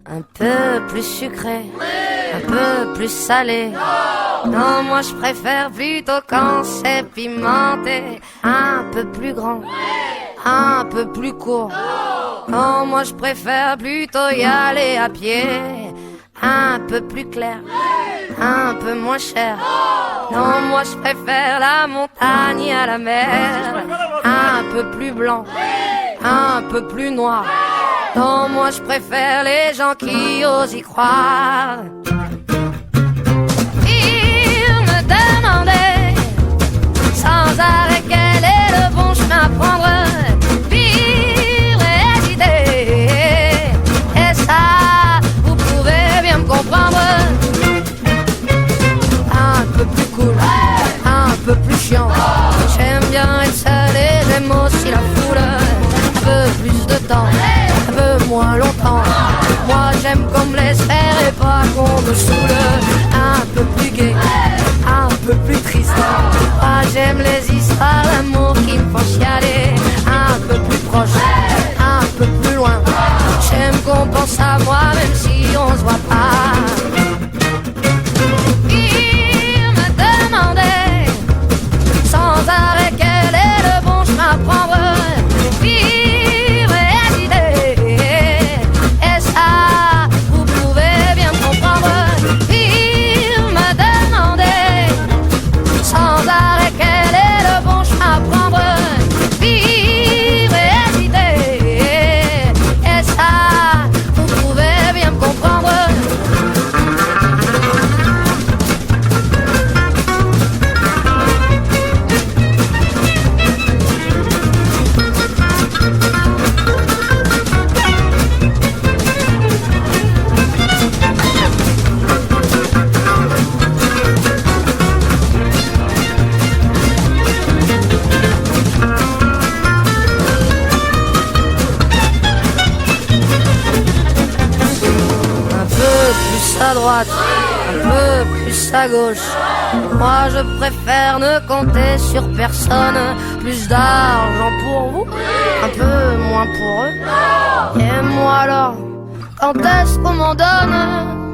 Un peu plus sucré, un peu plus salé. Non, moi je préfère plutôt quand c'est pimenté. Un peu plus grand, un peu plus court. Non, moi je préfère plutôt y aller à pied. Un peu plus clair, un peu moins cher. Non, moi je préfère la montagne à la mer. Un peu plus blanc, un peu plus noir. Non, moi je préfère les gens qui osent y croire. Il me demandait sans arrêt quel est le bon chemin à prendre. Puis hésiter. Et ça, vous pouvez bien me comprendre. Un peu plus cool, un peu plus chiant. J'aime bien être seul et j'aime aussi la foule. Un peu plus de temps, un peu moins longtemps. Moi j'aime qu'on me laisse faire et pas qu'on me saoule. Un peu plus gai, un peu plus triste. Moi j'aime les histoires d'amour qui me font chialer. Un peu plus proche, un peu plus loin. J'aime qu'on pense à moi même si on se voit pas. Il me demandait sans arrêt quel est le bon chemin à prendre. À droite, un peu plus à gauche. Moi je préfère ne compter sur personne. Plus d'argent pour vous, un peu moins pour eux. Et moi alors, quand est-ce qu'on m'en donne?